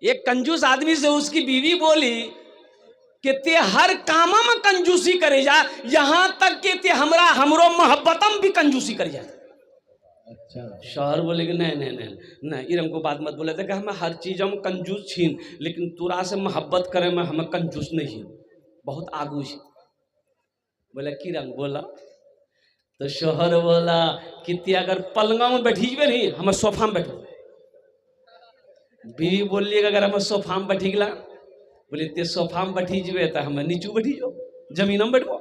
ایک کنجوس آدمی سے اس کی بیوی بولی کہ تے ہر کام میں کنجوسی کرے جا، یہاں تک کہ تے ہمرو محبتم بھی کنجوسی کر جا۔ شوہر بولے کہ نہیں ارم کو بات مت بولے تھے کہ ہمیں ہر چیزوں میں کنجوس چھین، لیکن تورا سے محبت کرے میں ہمیں کنجوس نہیں، بہت آگوش۔ بولے کی رنگ بولا؟ تو شوہر بولا کہ تے اگر پلنگوں میں بیٹھی جبے نہیں ہمیں صوفہ میں بیٹھو۔ بیوی بولیے کہ اگر ہمیں صوفہ میں بیٹھی گلا، بولے تے صوفہ میں بیٹھی جبے تو ہمیں نیچو بیٹھی جو، زمینوں میں بیٹھو۔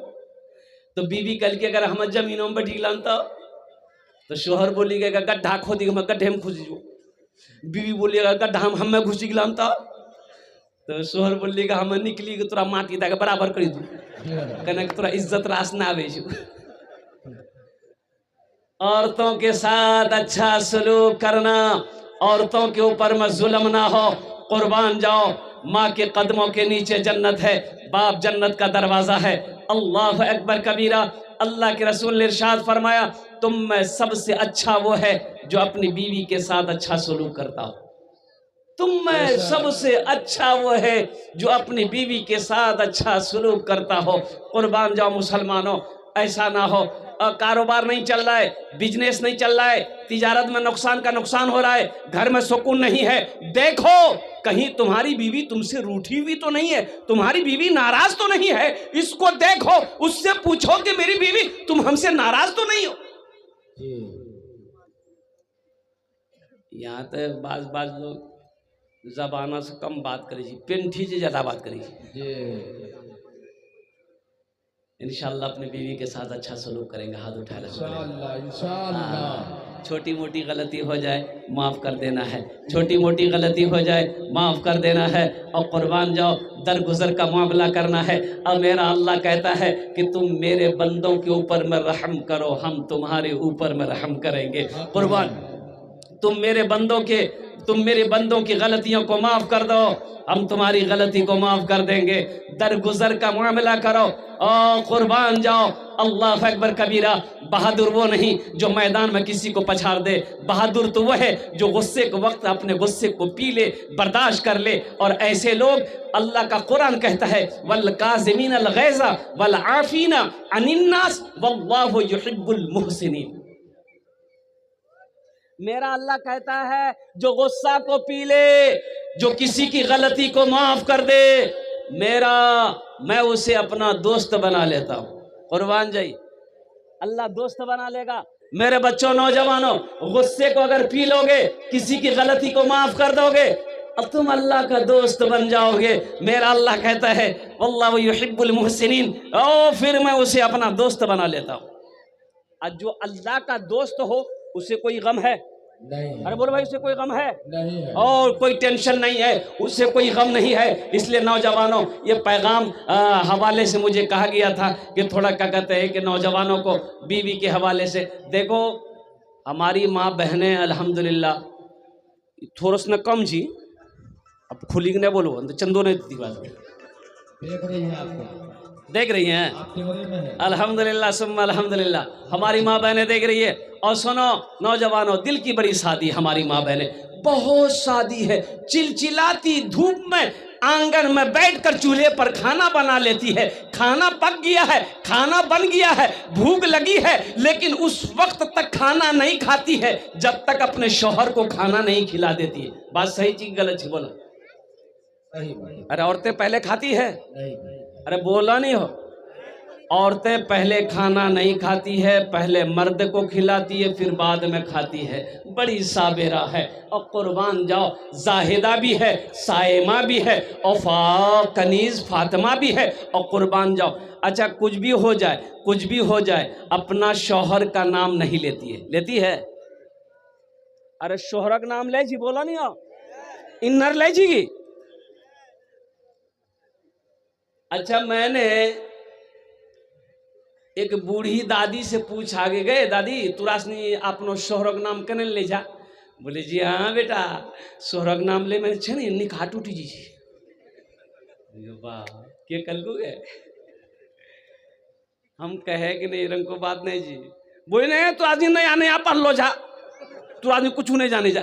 تو بیوی کہل کے اگر ہمیں زمینوں میں بیٹھی گلا تو شوہر بولی گا گڈھا کھودی ہمیں گڈھے میں گھسی جو۔ بیوی بولی گا گڈھا ہمیں گھسی گلا تو شوہر بولی گا ہمیں نکلی کہ تورا ماتی تاکہ برابر کری دوں کہنا کہ تورا عزت راس نہ آوے جو۔ عورتوں کے ساتھ اچھا سلوک کرنا، عورتوں کے اوپر میں ظلم نہ ہو۔ قربان جاؤ، ماں کے قدموں کے نیچے جنت ہے، باپ جنت کا دروازہ ہے۔ اللہ اکبر کبیرہ۔ اللہ کے رسول نے ارشاد فرمایا تم میں سب سے اچھا وہ ہے جو اپنی بیوی کے ساتھ اچھا سلوک کرتا ہو۔ تم میں سب سے اچھا وہ ہے جو اپنی بیوی کے ساتھ اچھا سلوک کرتا ہو۔ قربان جاؤ مسلمانوں، ایسا نہ ہو کاروبار نہیں چل رہا ہے، بزنس نہیں چل رہا ہے، تجارت میں نقصان کا نقصان ہو رہا ہے، گھر میں سکون نہیں ہے، دیکھو کہیں تمہاری بیوی تم سے روٹھی ہوئی تو نہیں ہے، تمہاری بیوی ناراض تو نہیں ہے، اس کو دیکھو، اس سے پوچھو کہ میری بیوی تم ہم سے ناراض تو نہیں ہو۔ یہاں تو بعض لوگ زبانہ سے کم بات کریں جی، پینٹھی سے زیادہ بات کریں جی۔ انشاءاللہ اپنی بیوی کے ساتھ اچھا سلوک کریں گے، ہاتھ اٹھا لیں۔ انشاءاللہ چھوٹی موٹی غلطی ہو جائے معاف کر دینا ہے، چھوٹی موٹی غلطی ہو جائے معاف کر دینا ہے، اور قربان جاؤ درگزر کا معاملہ کرنا ہے۔ اب میرا اللہ کہتا ہے کہ تم میرے بندوں کے اوپر میں رحم کرو، ہم تمہارے اوپر میں رحم کریں گے۔ قربان تم میرے بندوں کی غلطیوں کو معاف کر دو، ہم تمہاری غلطی کو معاف کر دیں گے۔ درگزر کا معاملہ کرو، قربان جاؤ۔ اللہ اکبر کبیرہ۔ بہادر وہ نہیں جو میدان میں کسی کو پچھاڑ دے، بہادر تو وہ ہے جو غصے کے وقت اپنے غصے کو پی لے، برداشت کر لے، اور ایسے لوگ اللہ کا قرآن کہتا ہے وَالْقَاظِمِينَ الْغَيْظَ وَالْعَافِينَ عَنِ النَّاسِ وَاللَّهُ يُحِبُّ الْمُحْسِنِينَ۔ میرا اللہ کہتا ہے جو غصہ کو پی لے، جو کسی کی غلطی کو معاف کر دے، میں اسے اپنا دوست بنا لیتا ہوں۔ قربان جائی اللہ دوست بنا لے گا۔ میرے بچوں نوجوانوں، غصے کو اگر پی لو گے، کسی کی غلطی کو معاف کر دو گے، اب تم اللہ کا دوست بن جاؤ گے۔ میرا اللہ کہتا ہے واللہ یحب المحسنین، پھر میں اسے اپنا دوست بنا لیتا ہوں۔ اور جو اللہ کا دوست ہو اسے کوئی غم ہے نہیں، ارے بولو بھائی اسے کوئی غم ہے نہیں ہے، اور کوئی ٹینشن نہیں ہے، اسے کوئی غم نہیں ہے۔ اس لیے نوجوانوں یہ پیغام حوالے سے مجھے کہا گیا تھا کہ تھوڑا کیا کہتے ہیں کہ نوجوانوں کو بیوی کے حوالے سے دیکھو، ہماری ماں بہنیں الحمدللہ تھوڑا سا کم جی، اب کھلی نہیں بولو چندوں نے دی بات دیکھ رہی ہیں، آپ کو دیکھ رہی ہیں الحمدللہ ثم الحمدللہ، ہماری ماں بہنیں دیکھ رہی ہے۔ اور سنو نوجوانوں، دل کی بڑی شادی ہماری ماں بہنیں، بہت شادی ہے، چلچلاتی دھوپ میں آنگن میں بیٹھ کر چولہے پر کھانا بنا لیتی ہے، کھانا پک گیا ہے، کھانا بن گیا ہے، بھوک لگی ہے، لیکن اس وقت تک کھانا نہیں کھاتی ہے جب تک اپنے شوہر کو کھانا نہیں کھلا دیتی ہے۔ بات صحیح چیز غلط چیز بولا؟ ارے عورتیں پہلے کھاتی ہے، ارے بولا نہیں ہو، عورتیں پہلے کھانا نہیں کھاتی ہے، پہلے مرد کو کھلاتی ہے، پھر بعد میں کھاتی ہے، بڑی صابرہ ہے۔ اور قربان جاؤ زاہدہ بھی ہے، صائمہ بھی ہے، اور کنیز فاطمہ بھی ہے۔ اور قربان جاؤ اچھا کچھ بھی ہو جائے اپنا شوہر کا نام نہیں لیتی ہے، لیتی ہے؟ ارے شوہر کا نام لے جی، بولا نہیں ہو انر لے جی گی۔ اچھا میں نے ایک بوڑھی دادی سے پوچھ آگے گئے، دادی توراسنی اپنو شوہرک نام کنے لے جا؟ بولے جی ہاں بیٹا شوہرک نام لے میں چھے نہیں نکاح ٹوٹی جی واہ کیا کل کو گئے ہم کہے کہ نہیں رنگ کو بات نہیں جی، بولے نہیں تو آدمی نہیں آنے پڑھ لو جا، تو آدمی کچھ نہیں جانے جا۔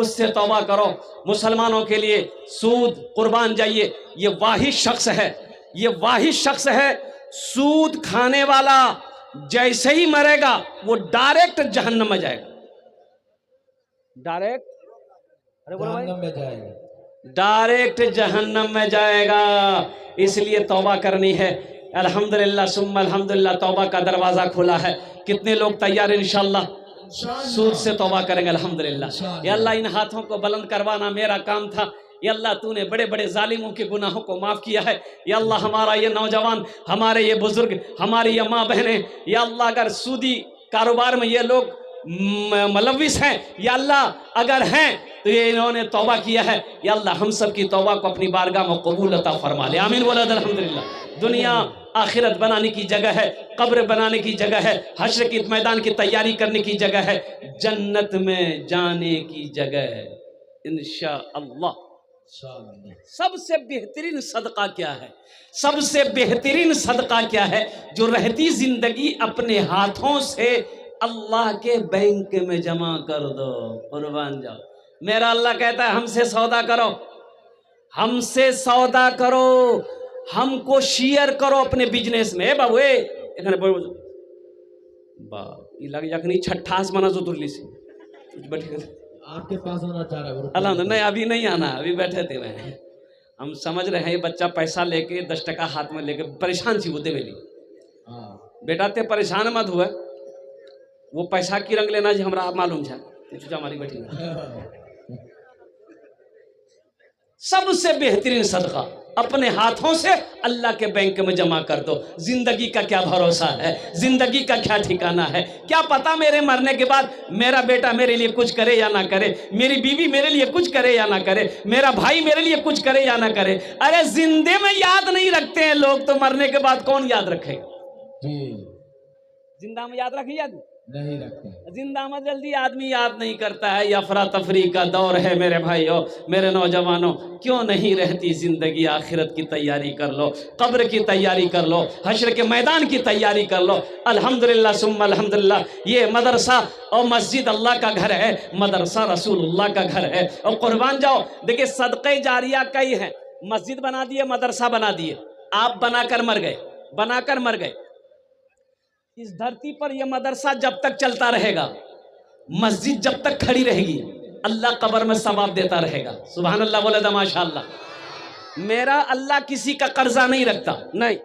اس سے توبہ کرو. مسلمانوں کے لیے سود قربان جائیے، یہ واحد شخص ہے، یہ واحد شخص ہے سود کھانے والا. جیسے ہی مرے گا وہ ڈائریکٹ جہنم میں جائے گا. ڈائریکٹ، ارے بولو بھائی، جہنم میں جائے گا. ڈائریکٹ جہنم میں جائے گا. اس لیے توبہ کرنی ہے. الحمدللہ ثم الحمدللہ توبہ کا دروازہ کھلا ہے. کتنے لوگ تیار انشاءاللہ سود سے توبہ کریں گے؟ الحمدللہ. یا اللہ ان ہاتھوں کو بلند کروانا میرا کام تھا. یا اللہ تو نے بڑے بڑے ظالموں کے گناہوں کو معاف کیا ہے. یا اللہ ہمارا یہ نوجوان، ہمارے یہ بزرگ، ہماری یہ ماں بہنیں، یا اللہ اگر سودی کاروبار میں یہ لوگ ملوث ہیں، یا اللہ اگر ہیں تو یہ انہوں نے توبہ کیا ہے. یا اللہ ہم سب کی توبہ کو اپنی بارگاہ میں قبول عطا فرما لے. آمین ولد الحمدللہ. دنیا آخرت بنانے کی جگہ ہے، قبر بنانے کی جگہ ہے، حشر کی میدان کی تیاری کرنے کی جگہ ہے، جنت میں جانے کی جگہ ہے انشاءاللہ. سب سے بہترین صدقہ کیا ہے؟ سب سے بہترین صدقہ کیا ہے؟ جو رہتی زندگی اپنے ہاتھوں سے اللہ کے بینک میں جمع کر دو. قربان جاؤ. میرا اللہ کہتا ہے ہم سے سودا کرو، ہم سے سودا کرو، ہم کو شیئر کرو اپنے بزنس میں. بابو এখানে با یہ لگ یکنی چھٹاس منا جو درلی سے بیٹھے آپ کے پاس ہونا چاہ رہا ہے. الحمدللہ. نہیں ابھی نہیں آنا، ابھی بیٹھے تھے. ہم سمجھ رہے ہیں یہ بچہ پیسہ لے کے 10 ٹکا ہاتھ میں لے کے پریشان سی ہوتے میری. بیٹا تے پریشان مت ہوئے، وہ پیسہ کی رنگ لینا جی ہمارا معلوم ہے. ہماری بیٹھی سب سے بہترین صدقہ اپنے ہاتھوں سے اللہ کے بینک میں جمع کر دو. زندگی کا کیا بھروسہ ہے؟ زندگی کا کیا ٹھکانہ ہے؟ کیا پتا میرے مرنے کے بعد میرا بیٹا میرے لیے کچھ کرے یا نہ کرے، میری بیوی میرے لیے کچھ کرے یا نہ کرے، میرا بھائی میرے لیے کچھ کرے یا نہ کرے. ارے زندے میں یاد نہیں رکھتے ہیں لوگ، تو مرنے کے بعد کون یاد رکھے گا؟ زندہ میں یاد رکھی یاد نہیں رکھتے. زندہ میں جلدی آدمی یاد نہیں کرتا ہے. یہ افراتفری کا دور ہے میرے بھائیوں، میرے نوجوانوں. کیوں نہیں رہتی زندگی؟ آخرت کی تیاری کر لو، قبر کی تیاری کر لو، حشر کے میدان کی تیاری کر لو. الحمدللہ ثم الحمدللہ. یہ مدرسہ اور مسجد اللہ کا گھر ہے، مدرسہ رسول اللہ کا گھر ہے. اور قربان جاؤ دیکھیں صدقہ جاریہ کئی ہیں. مسجد بنا دیے، مدرسہ بنا دیے، آپ بنا کر مر گئے، بنا کر مر گئے. اس دھرتی پر یہ مدرسہ جب تک چلتا رہے گا، مسجد جب تک کھڑی رہے گی، اللہ قبر میں ثواب دیتا رہے گا. سبحان اللہ بولے دا ماشاء اللہ. میرا اللہ کسی کا قرضہ نہیں رکھتا. نہیں،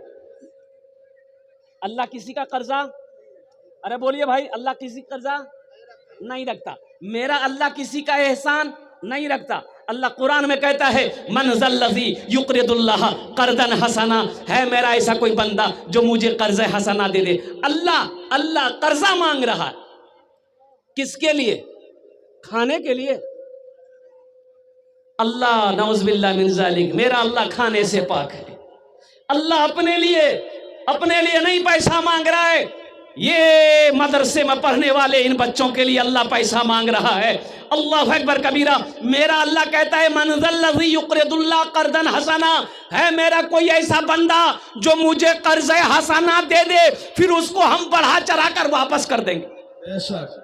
اللہ کسی کا قرضہ، ارے بولیے بھائی، اللہ کسی کا قرضہ نہیں رکھتا. میرا اللہ کسی کا احسان نہیں رکھتا. اللہ قرآن میں کہتا ہے من ذا الذی یقرض اللہ قرضا حسنا. ہے میرا ایسا کوئی بندہ جو مجھے قرض حسنا دے دے. اللہ قرضہ مانگ رہا ہے. کس کے لیے؟ کھانے کے لیے. اللہ نعوذ باللہ من ذالک. میرا اللہ کھانے سے پاک ہے. اللہ اپنے لیے نہیں پیسہ مانگ رہا ہے. یہ مدرسے میں پڑھنے والے ان بچوں کے لیے اللہ پیسہ مانگ رہا ہے. اللہ اکبر کبیرہ. میرا اللہ کہتا ہے من ذا الذی یقرض اللہ قرضا حسنا. ہے میرا کوئی ایسا بندہ جو مجھے قرض حسنا دے دے، پھر اس کو ہم بڑھا چڑھا کر واپس کر دیں گے. بے شک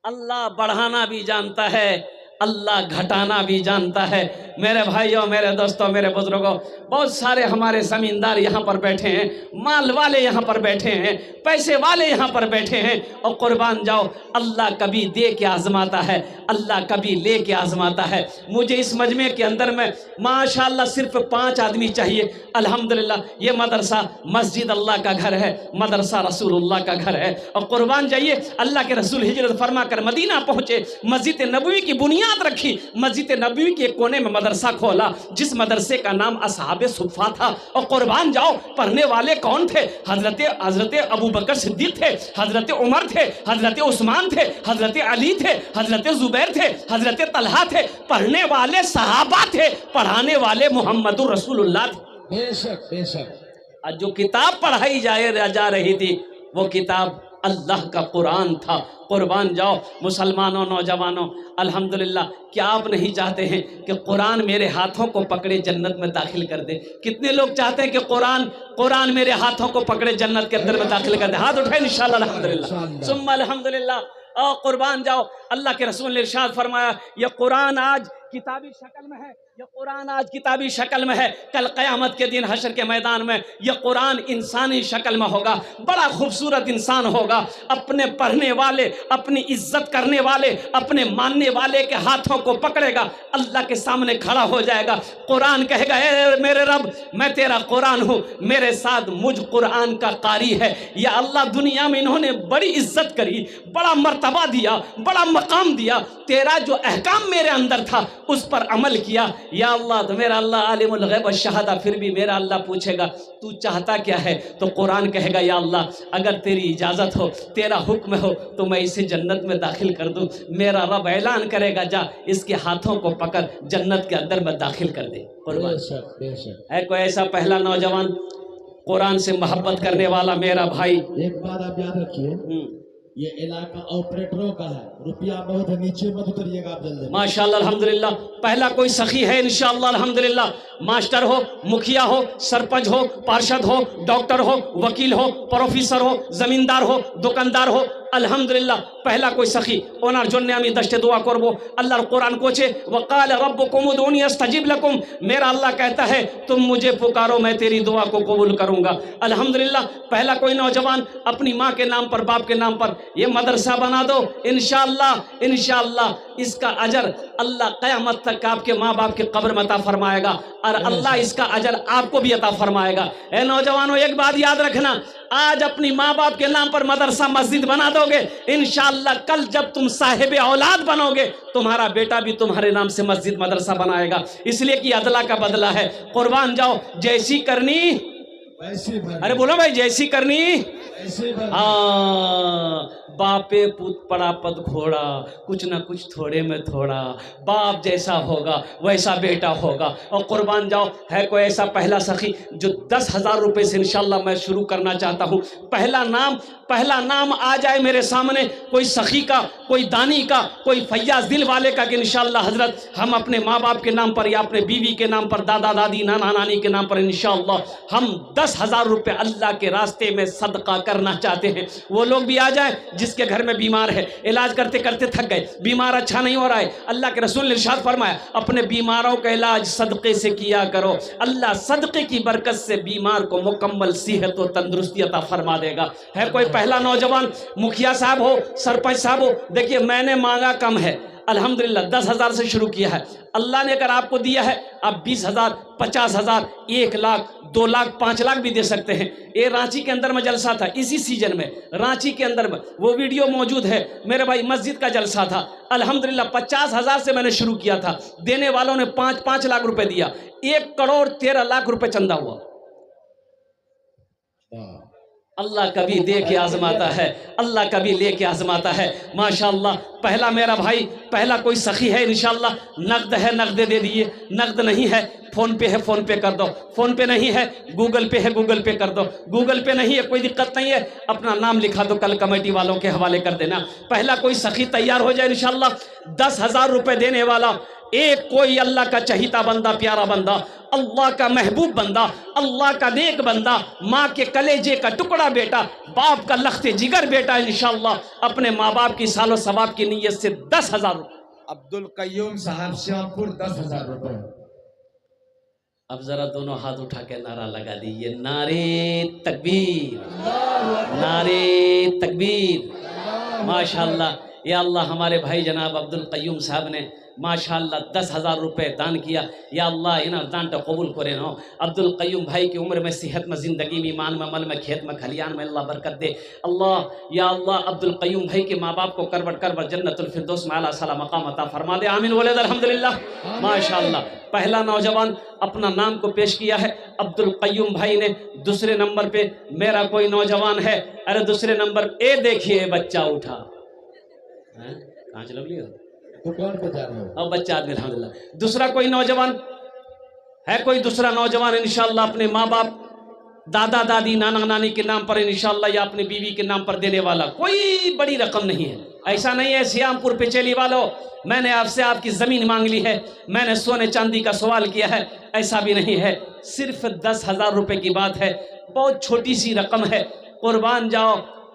اللہ بڑھانا بھی جانتا ہے، اللہ گھٹانا بھی جانتا ہے. میرے بھائیوں، میرے دوستوں، میرے بزرگوں، بہت سارے ہمارے زمیندار یہاں پر بیٹھے ہیں، مال والے یہاں پر بیٹھے ہیں، پیسے والے یہاں پر بیٹھے ہیں. اور قربان جاؤ اللہ کبھی دے کے آزماتا ہے، اللہ کبھی لے کے آزماتا ہے. مجھے اس مجمع کے اندر میں ماشاءاللہ صرف 5 آدمی چاہیے. الحمدللہ یہ مدرسہ مسجد اللہ کا گھر ہے، مدرسہ رسول اللہ کا گھر ہے. اور قربان جائیے اللہ کے رسول ہجرت فرما کر مدینہ پہنچے، مسجد نبوی کی بنیاد رکھی، مسجد نبوی کے کونے میں مدرسہ کھولا جس مدرسے کا نام اصحاب صفہ تھا. اور قربان جاؤ پڑھنے والے کون تھے؟ حضرت ابو بکر صدیق تھے، حضرت عمر تھے، حضرت عثمان تھے، حضرت علی تھے، حضرت زبیر تھے، حضرت طلحہ تھے. پڑھنے والے صحابہ تھے، پڑھانے والے محمد رسول اللہ تھے. بے شک بے شک. جو کتاب پڑھائی جا رہی تھی وہ کتاب اللہ کا قرآن تھا. قربان جاؤ مسلمانوں، نوجوانوں، الحمدللہ کیا آپ نہیں چاہتے ہیں کہ قرآن میرے ہاتھوں کو پکڑے جنت میں داخل کر دے؟ کتنے لوگ چاہتے ہیں کہ قرآن میرے ہاتھوں کو پکڑے جنت کے اندر میں داخل کر دے؟ ہاتھ اٹھائیں انشاءاللہ. الحمدللہ ثم الحمدللہ. اور قربان جاؤ اللہ کے رسول نے ارشاد فرمایا یہ قرآن آج کتابی شکل میں ہے، یہ قرآن آج کتابی شکل میں ہے، کل قیامت کے دن حشر کے میدان میں یہ قرآن انسانی شکل میں ہوگا، بڑا خوبصورت انسان ہوگا، اپنے پڑھنے والے، اپنی عزت کرنے والے، اپنے ماننے والے کے ہاتھوں کو پکڑے گا، اللہ کے سامنے کھڑا ہو جائے گا، قرآن کہے گا اے میرے رب میں تیرا قرآن ہوں، میرے ساتھ مجھ قرآن کا قاری ہے۔ یا اللہ دنیا میں انہوں نے بڑی عزت کری، بڑا مرتبہ دیا، بڑا مقام دیا، تیرا جو احکام میرے اندر تھا اس پر عمل کیا۔ یا اللہ تو میرا اللہ عالم الغیب والشہادہ، پھر بھی میرا اللہ پوچھے گا تو چاہتا کیا ہے؟ تو قرآن کہے گا یا اللہ اگر تیری اجازت ہو، تیرا حکم ہو تو میں اسے جنت میں داخل کر دوں۔ میرا رب اعلان کرے گا جا اس کے ہاتھوں کو پکڑ جنت کے اندر میں داخل کر دے۔ قربان بے شک ہے کوئی ایسا پہلا نوجوان قرآن سے محبت کرنے والا میرا بھائی؟ ایک بات آپ یاد رکھیے، یہ علاقہ آپریٹروں کا ہے، روپیہ بہت ہے، نیچے مت اتریے گا آپ جلدی۔ ماشاءاللہ الحمدللہ پہلا کوئی سخی ہے انشاءاللہ الحمدللہ، ماسٹر ہو، مکھیا ہو، سرپنچ ہو، پارشد ہو، ڈاکٹر ہو، وکیل ہو، پروفیسر ہو، زمیندار ہو، دکاندار ہو، الحمدللہ پہلا کوئی سخی ওনার জন্য আমি দশটা দোয়া করব। আল্লাহর কোরআন কোচে وقال ربكم ادعوني استجب لكم، میرا اللہ کہتا ہے تم مجھے پکارو میں تیری دعا کو قبول کروں گا۔ الحمدللہ پہلا کوئی نوجوان اپنی ماں کے نام پر، باپ کے نام پر یہ مدرسہ بنا دو، انشاءاللہ انشاءاللہ اس کا اجر اللہ قیامت تک آپ کے ماں باپ کے قبر میں عطا فرمائے گا، اور اللہ اس کا اجر آپ کو بھی عطا فرمائے گا۔ اے نوجوانوں ایک بات یاد رکھنا، آج اپنی ماں باپ کے نام پر مدرسہ مسجد بنا دو گے، انشاءاللہ کل جب تم صاحب اولاد بنو گے تمہارا بیٹا بھی تمہارے نام سے مسجد مدرسہ بنائے گا، اس لیے کہ عدلہ کا بدلہ ہے۔ قربان جاؤ جیسی کرنی، ارے بولو بھائی جیسی کرنی، باپے پوت پڑا پد گھوڑا، کچھ نہ کچھ تھوڑے میں تھوڑا، باپ جیسا ہوگا ویسا بیٹا ہوگا۔ اور قربان جاؤ ہے کوئی ایسا پہلا سخی جو 10,000 روپے سے انشاءاللہ میں شروع کرنا چاہتا ہوں، پہلا نام آ جائے میرے سامنے، کوئی سخی کا، کوئی دانی کا، کوئی فیاض دل والے کا، کہ انشاءاللہ حضرت ہم اپنے ماں باپ کے نام پر یا اپنے بیوی کے نام پر، دادا دادی نانا نانی کے نام پر انشاءاللہ ہم 10,000 روپے اللہ کے راستے میں صدقہ کرنا چاہتے ہیں۔ وہ لوگ بھی آ جائیں جس کے گھر میں بیمار ہے، علاج کرتے کرتے تھک گئے، بیمار اچھا نہیں ہو رہا ہے، اللہ کے رسول نے ارشاد فرمایا اپنے بیماروں کا علاج صدقے سے کیا کرو، اللہ صدقے کی برکت سے بیمار کو مکمل صحت و تندرستی عطا فرما دے گا۔ ہے کوئی پہلا نوجوان مکھیا صاحب ہو، سرپنچ صاحب ہو، دیکھیے میں نے مانگا کم ہے، الحمدللہ 10,000 سے شروع کیا ہے، اللہ نے اگر آپ کو دیا ہے آپ 20,000 50,000 1 لاکھ 2 لاکھ 5 لاکھ بھی دے سکتے ہیں۔ یہ رانچی کے اندر میں جلسہ تھا اسی سیزن میں، رانچی کے اندر میں وہ ویڈیو موجود ہے میرے بھائی، مسجد کا جلسہ تھا، الحمدللہ 50,000 سے میں نے شروع کیا تھا، دینے والوں نے 5 لاکھ روپے دیا، 1,13,00,000 روپے چندہ ہوا۔ اللہ کبھی دے کے آزماتا ہے، اللہ کبھی لے کے آزماتا ہے، ماشاءاللہ۔ پہلا میرا بھائی، پہلا کوئی سخی ہے انشاءاللہ، نقد ہے نقد دے دیئے، نقد نہیں ہے فون پے ہے فون پے کر دو، فون پے نہیں ہے گوگل پے ہے گوگل پے کر دو، گوگل پے نہیں ہے کوئی دقت نہیں ہے اپنا نام لکھا دو، کل کمیٹی والوں کے حوالے کر دینا۔ پہلا کوئی سخی تیار ہو جائے انشاءاللہ، 10,000 روپے دینے والا، ایک کوئی اللہ کا چہیتا بندہ، پیارا بندہ، اللہ کا محبوب بندہ، اللہ کا نیک بندہ، ماں کے کلیجے کا ٹکڑا بیٹا، باپ کا لخت جگر بیٹا انشاءاللہ اپنے ماں باپ کی سال و ثواب کی نیت سے 10,000 روپے۔ عبدالقیوم صاحب شام پور 10,000 روپے۔ اب ذرا دونوں ہاتھ اٹھا کے نعرہ لگا دیئے، نعرے تکبیر، نعرے تکبیر، ماشاءاللہ۔ یا اللہ ہمارے بھائی جناب عبدالقیوم صاحب نے ماشاءاللہ 10,000 روپے دان کیا، یا اللہ انہاں دانٹا قبول کرے نو، عبدالقیوم بھائی کی عمر میں صحت میں زندگی میں ایمان میں عمل میں کھیت میں کھلیان میں اللہ برکت دے اللہ، یا اللہ عبدالقیوم بھائی کے ماں باپ کو کروٹ جنت الفردوس میں اعلیٰ صلاح مقام عطا فرما دے، آمین ولد الحمدللہ۔ ماشاءاللہ پہلا نوجوان اپنا نام کو پیش کیا ہے عبدالقیوم بھائی نے۔ دوسرے نمبر پہ میرا کوئی نوجوان ہے، ارے دوسرے نمبر اے دیکھیے بچہ اٹھا، کہاں چلو لیے دکان پہ جا رہے ہو، اور بچہ آدمی الحمدللہ۔ دوسرا کوئی نوجوان ہے، کوئی دوسرا نوجوان انشاءاللہ اپنے ماں باپ، دادا دادی نانا نانی کے نام پر انشاءاللہ یا اپنے بیوی کے نام پر دینے والا، کوئی بڑی رقم نہیں ہے، ایسا نہیں ہے سیام پور پہ چیلی والو میں نے آپ سے آپ کی زمین مانگ لی ہے، میں نے سونے چاندی کا سوال کیا ہے، ایسا بھی نہیں ہے، صرف 10,000 روپے کی بات ہے، بہت چھوٹی سی رقم ہے۔ قربان جاؤ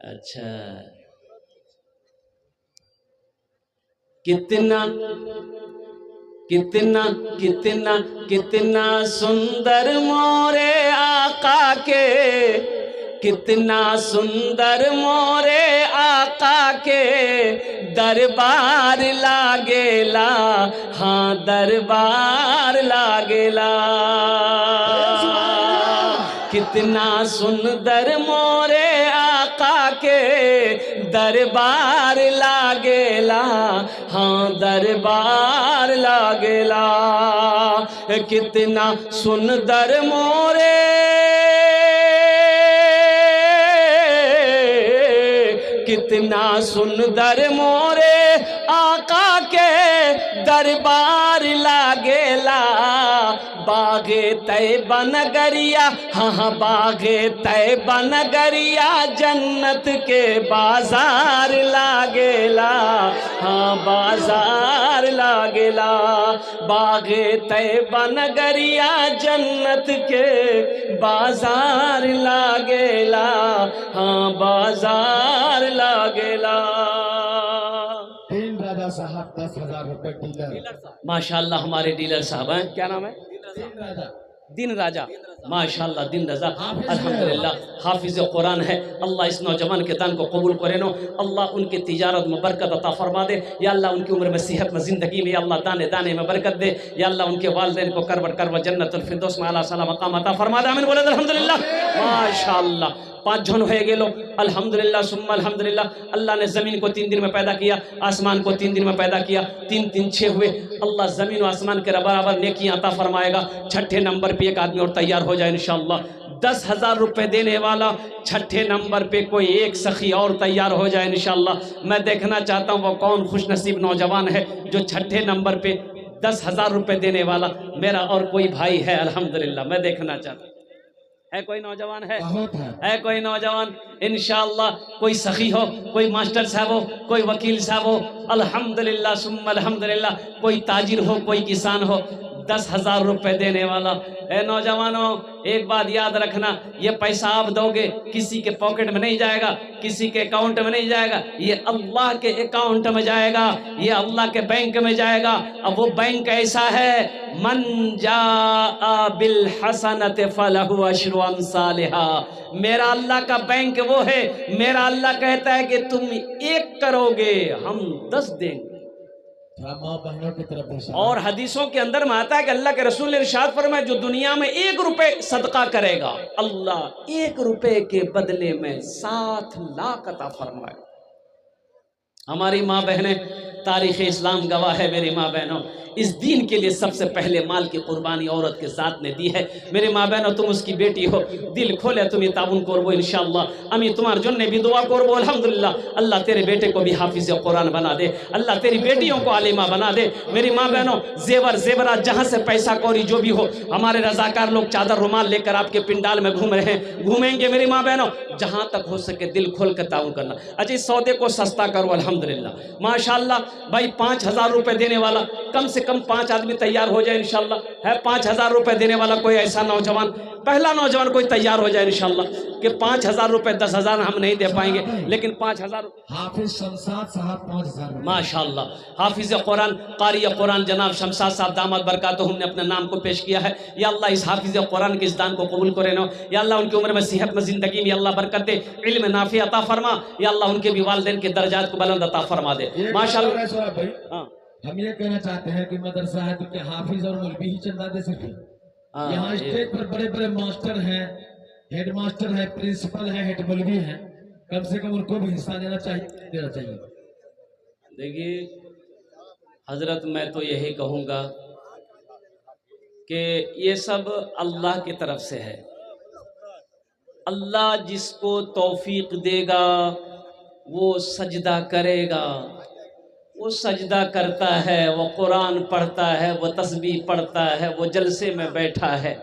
اچھا کتنا کتنا کتنا کتنا سندر مورے آقا کے، کتنا سندر مورے آقا کے دربار لاگیلا، ہاں دربار لاگیلا، کتنا سندر مورے آقا کے دربار لاگیلا، ہاں دربار لاگیلا، کتنا سندر مورے کتنا سندر مورے آقا کے دربار لاگیلا، باغ طیبہ نگریا، ہاں باغ طیبہ نگریا جنت کے بازار لاگیلا، ہاں بازار لاگیلا، باغ طیبہ نگریا جنت کے بازار لاگیلا، ہاں بازار لاگیلا۔ تین راجہ صاحب 10,000 روپے ڈیلر، ماشاءاللہ ہمارے ڈیلر صاحب ہیں، کیا نام ہے؟ تین راجہ دین راجہ، ماشاءاللہ دین رضا، الحمدللہ حافظ قرآن ہے۔ اللہ اس نوجوان کے دان کو قبول کرے نو، اللہ ان کی تجارت میں برکت عطا فرما دے، یا اللہ ان کی عمر میں صحت میں زندگی میں، یا اللہ دانے دانے میں برکت دے، یا اللہ ان کے والدین کو کربٹ کربٹ جنت الفردوس میں اعلیٰ صلاح مقام عطا فرما دے، آمین بولے الحمدللہ۔ ماشاءاللہ 5 جن ہوئے گے لو، الحمدللہ ثم الحمدللہ۔ اللہ نے زمین کو 3 دن میں پیدا کیا، آسمان کو 3 دن میں پیدا کیا، 3 3 6 ہوئے۔ اللہ زمین و آسمان کے برابر نیکیاں عطا فرمائے گا۔ چھٹے نمبر پہ ایک آدمی اور تیار ہو جائے انشاءاللہ، 10,000 روپے دینے والا چھٹے نمبر پہ کوئی ایک سخی اور تیار ہو جائے انشاءاللہ۔ میں دیکھنا چاہتا ہوں وہ کون خوش نصیب نوجوان ہے جو چھٹے نمبر پہ 10,000 روپے دینے والا میرا اور کوئی بھائی ہے، الحمدللہ میں دیکھنا چاہتا ہوں۔ ہے کوئی نوجوان ہے کوئی نوجوان؟ انشاءاللہ کوئی سخی ہو، کوئی ماسٹر صاحب ہو، کوئی وکیل صاحب ہو، الحمدللہ ثم الحمدللہ، کوئی تاجر ہو، کوئی کسان ہو، 10,000 روپے دینے والا۔ اے نوجوانوں ایک بات یاد رکھنا، یہ پیسہ آپ دو گے کسی کے پاکٹ میں نہیں جائے گا، کسی کے اکاؤنٹ میں نہیں جائے گا، یہ اللہ کے اکاؤنٹ میں جائے گا، یہ اللہ کے بینک میں جائے گا۔ اب وہ بینک ایسا ہے، من جاء بالحسنۃ فلہ عشر امثالھا، میرا اللہ کا بینک وہ ہے، میرا اللہ کہتا ہے کہ تم 1 کرو گے ہم 10 دیں گے۔ ماں بہنوں کی طرف سے اور حدیثوں کے اندر میں آتا ہے کہ اللہ کے رسول نے ارشاد فرمایا جو دنیا میں 1 روپے صدقہ کرے گا، اللہ 1 روپے کے بدلے میں 7 لاکھ عطا فرمائے۔ ہماری ماں بہنیں، تاریخ اسلام گواہ ہے میری ماں بہنوں، اس دین کے لیے سب سے پہلے مال کی قربانی عورت کے ذات نے دی ہے۔ میری ماں بہنوں تم اس کی بیٹی ہو، دل کھولے تمہیں تعاون کربو انشاءاللہ، امی تمہار جن نے بھی دعا کربو الحمدللہ۔ اللہ تیرے بیٹے کو بھی حافظ قرآن بنا دے، اللہ تیری بیٹیوں کو عالمہ بنا دے۔ میری ماں بہنوں زیور زیورات جہاں سے پیسہ کوری جو بھی ہو، ہمارے رضاکار لوگ چادر رومال لے کر آپ کے پنڈال میں گھوم رہے ہیں، گھومیں گے میری ماں بہنوں، جہاں تک ہو سکے دل کھول کر تعاون کرنا۔ اچھا اس سودے کو سستا کرو الحمدللہ ماشاءاللہ۔ بھائی 5,000 روپے دینے والا، کم سے کم 5 آدمی تیار ہو جائے انشاءاللہ۔ ہے 5,000 روپے دینے والا کوئی ایسا نوجوان، پہلا نوجوان کوئی تیار ہو جائے انشاءاللہ کہ 5,000 روپے 10,000 ہم نہیں دے پائیں گے لیکن 5,000 حافظ شمشاد صاحب 5,000 ماشاءاللہ۔ حافظ قرآن قاری قرآن جناب شمشاد صاحب داماد برکاتہم نے اپنے نام کو پیش کیا ہے۔ یا اللہ اس حافظ قرآن کے اس دان کو قبول کرے نو، یا اللہ ان کی عمر میں صحت میں زندگی میں اللہ برکت دے، علم نافع عطا فرما، یا اللہ ان کے بھی والدین کے درجات کو بلند عطا فرما دے ماشاءاللہ۔ ہاں ہم یہ کہنا چاہتے ہیں کہ مدرسہ ہے تو کہ حافظ اور مولوی ہی چندہ دے سکتے، یہاں اسٹیج پر بڑے بڑے ماسٹر ہیں، ہیڈ ماسٹر ہے، پرنسپل ہے، ہیڈ مولوی ہیں، کم سے کم ان کو بھی حصہ دینا چاہیے۔ دیکھیے حضرت میں تو یہی کہوں گا کہ یہ سب اللہ کی طرف سے ہے، اللہ جس کو توفیق دے گا وہ سجدہ کرے گا، وہ سجدہ کرتا ہے، وہ قرآن پڑھتا ہے، وہ تسبیح پڑھتا ہے، وہ جلسے میں بیٹھا ہے۔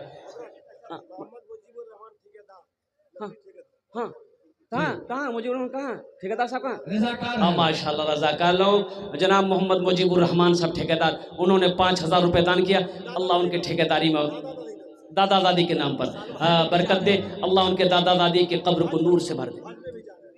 کہاں مجھب الرحمان کہاں ٹھیکیدار صاحب کہاں؟ ہاں ماشاءاللہ رضاکار لوگ جناب محمد مجیب الرحمان صاحب ٹھیکیدار، انہوں نے 5,000 روپے دان کیا، اللہ ان کے ٹھیکیداری میں دادا دادی کے نام پر برکت دے، اللہ ان کے دادا دادی کے قبر کو نور سے بھر دے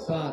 7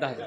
10,000।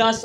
10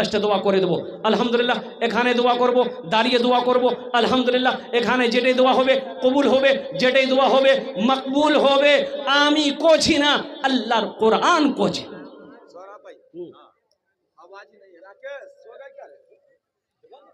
10টা দোয়া করে দেব আলহামদুলিল্লাহ। এখানে দোয়া করব, দাঁড়িয়ে দোয়া করব আলহামদুলিল্লাহ। এখানে যেটাই দোয়া হবে কবুল হবে, যেটাই দোয়া হবে মকবুল হবে। আমি কোছি না, আল্লাহর কোরআন কোছে।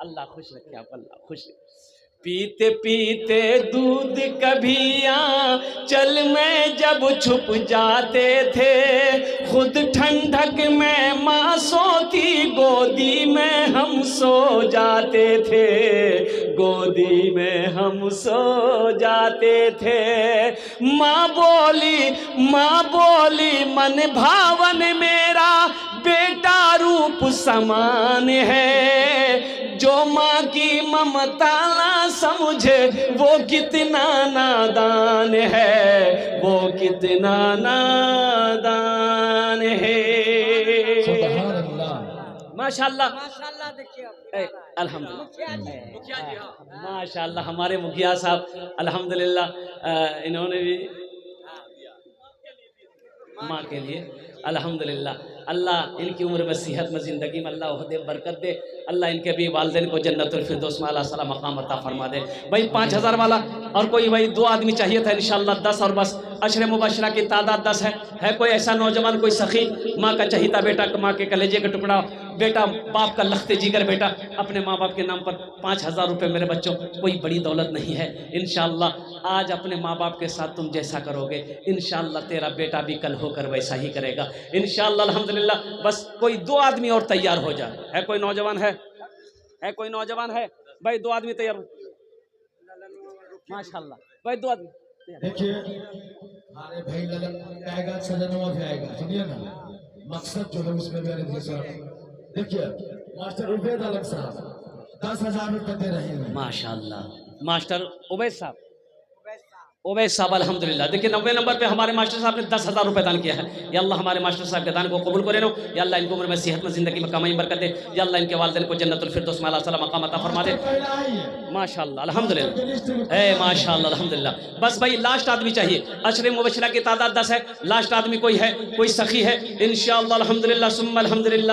اللہ خوش رکھے آپ، اللہ خوش رکھے۔ پیتے پیتے دودھ کبھی چل میں جب چھپ جاتے تھے، خود ٹھنڈک میں ماں سوتی گودی میں ہم سو جاتے تھے، گودی میں ہم سو جاتے تھے۔ ماں بولی من بھاون میرا بیٹا روپ سمان ہے، جو ماں کی ممتا نہ سمجھے وہ کتنا نادان ہے، وہ کتنا نادان ہے۔ سبحان اللہ، ماشاءاللہ ماشاءاللہ دیکھیے الحمدللہ، مکھیا جی ہاں ماشاءاللہ ہمارے مکھیا صاحب الحمدللہ انہوں نے بھی ماں کے لیے الحمدللہ، اللہ ان کی عمر میں صحت میں زندگی میں اللہ عہدے برکت دے، اللہ ان کے بھی والدین کو جنت الفردوس میں اللہ صلی مقام عطا فرما دے۔ بھائی 5000 والا اور کوئی بھائی 2 آدمی چاہیے تھا انشاءاللہ 10 اور بس، عشر مبشرہ کی تعداد 10 ہے کوئی ایسا نوجوان کوئی سخی ماں کا چہیتا بیٹا، ماں کے کلیجے کا ٹکڑا بیٹا، باپ کا لخت جگر بیٹا، اپنے ماں باپ کے نام پر 5000 روپے میرے بچوں، کوئی بڑی دولت نہیں ہے انشاءاللہ، آج اپنے ماں باپ کے ساتھ تم جیسا کرو گے انشاءاللہ تیرا بیٹا بھی کل ہو کر ویسا ہی کرے گا انشاءاللہ الحمدللہ۔ بس کوئی 2 آدمی اور تیار ہو جائے، ہے کوئی نوجوان ہے کوئی نوجوان ہے بھائی 2 آدمی تیار ہو ماشاءاللہ بھائی 2 آدمی تیار۔ دیکھیے ہمارے بھائی لگن آئے گا، سجنوں بھی آئے گا، سنیے نا مقصد جو ہے اس میں میرے بھائی صاحب دیکھیے ماسٹر عبید الگ صاحب 10,000 روپے دے رہے ہیں ماشاءاللہ ماسٹر عبید صاحب الحمدللہ۔ دیکھیں 90 نمبر پہ ہمارے ماسٹر صاحب نے 10,000 روپے دان کیا ہے، یا اللہ ہمارے ماسٹر صاحب کے دان کو قبول کرے نو، یا اللہ ان کو عمر میں صحت میں زندگی میں کمائی برکت دے، یا اللہ ان کے والدین کو جنت الفردوس میں اللہ صلی مقام عطا فرما دے ماشاءاللہ الحمدللہ، اے ماشاءاللہ الحمدللہ۔ بس بھائی لاسٹ آدمی چاہیے، عشر مبشرہ کی تعداد 10 ہے، لاسٹ آدمی کوئی ہے کوئی سخی ہے انشاءاللہ الحمدللہ ثم الحمدللہ،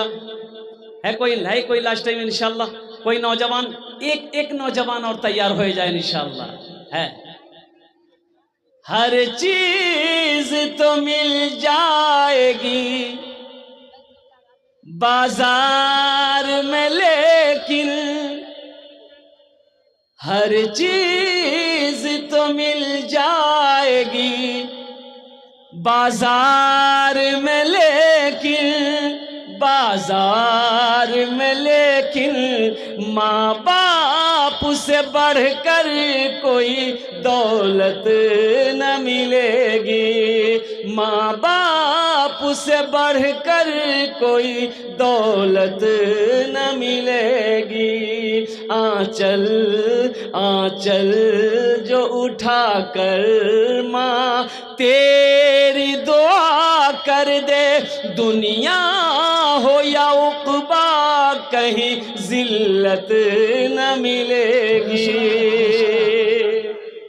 ہے کوئی لاسٹ ٹائم انشاءاللہ، کوئی نوجوان ایک نوجوان اور تیار ہو جائے انشاءاللہ ہے۔ ہر چیز تو مل جائے گی بازار میں لیکن، ہر چیز تو مل جائے گی بازار میں لیکن، بازار میں لیکن ماں باپ سے بڑھ کر کوئی دولت نہ ملے گی، ماں باپ سے بڑھ کر کوئی دولت نہ ملے گی۔ آنچل جو اٹھا کر ماں تیری دعا کر دے، دنیا ہو یا عقبا کہیں ذلت نہ ملے گی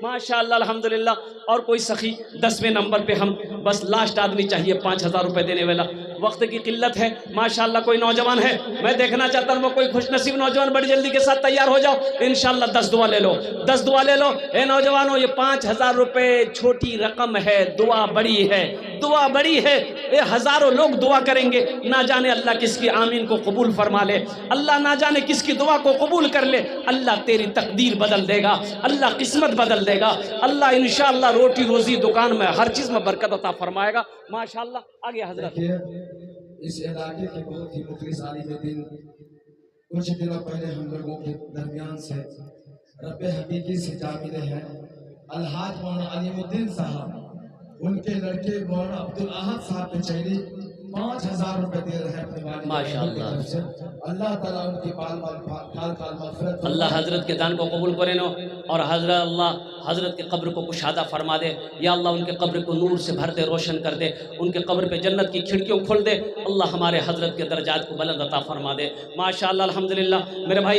ماشاءاللہ الحمدللہ۔ اور کوئی سخی 10ویں نمبر پہ ہم بس لاسٹ آدمی چاہیے 5000 روپے دینے والا، وقت کی قلت ہے ماشاءاللہ، کوئی نوجوان ہے میں دیکھنا چاہتا ہوں وہ کوئی خوش نصیب نوجوان بڑی جلدی کے ساتھ تیار ہو جاؤ انشاءاللہ۔ 10 دعا لے لو، 10 دعا لے لو اے نوجوانوں، یہ 5000 روپے چھوٹی رقم ہے، دعا بڑی ہے، دعا بڑی ہے، یہ ہزاروں لوگ دعا کریں گے، نہ جانے اللہ کس کی آمین کو قبول فرما لے، اللہ نہ جانے کس کی دعا کو قبول کر لے، اللہ تیری تقدیر بدل دے گا، اللہ قسمت بدل دے گا، اللہ انشاءاللہ روٹی روزی دکان میں ہر چیز میں برکت عطا فرمائے گا ماشاءاللہ۔ آگے حضرت دیکھیے اس علاقے کے بہت ہی مخلص عالم دین کچھ دنوں پہلے ہم لوگوں کے درمیان سے رب حقیقی سے جا ملے ہیں الحاج مولانا علیم الدین صاحب، ان کے لڑکے مولانا عبدالاحد صاحب کچہری 5000 روپے دے رہے ہیں اپنے والد ماشاءاللہ۔ کی طرف سے، اللہ تعالیٰ ان کی بال مغفرت اللہ حضرت کے دان کو قبول کرے نو، اور حضرت اللہ حضرت کے قبر کو کشادہ فرما دے، یا اللہ ان کے قبر کو نور سے بھر دے، روشن کر دے، ان کے قبر پہ جنت کی کھڑکیوں کھول دے، اللہ ہمارے حضرت کے درجات کو بلند عطا فرما دے ماشاءاللہ الحمدللہ۔ میرے بھائی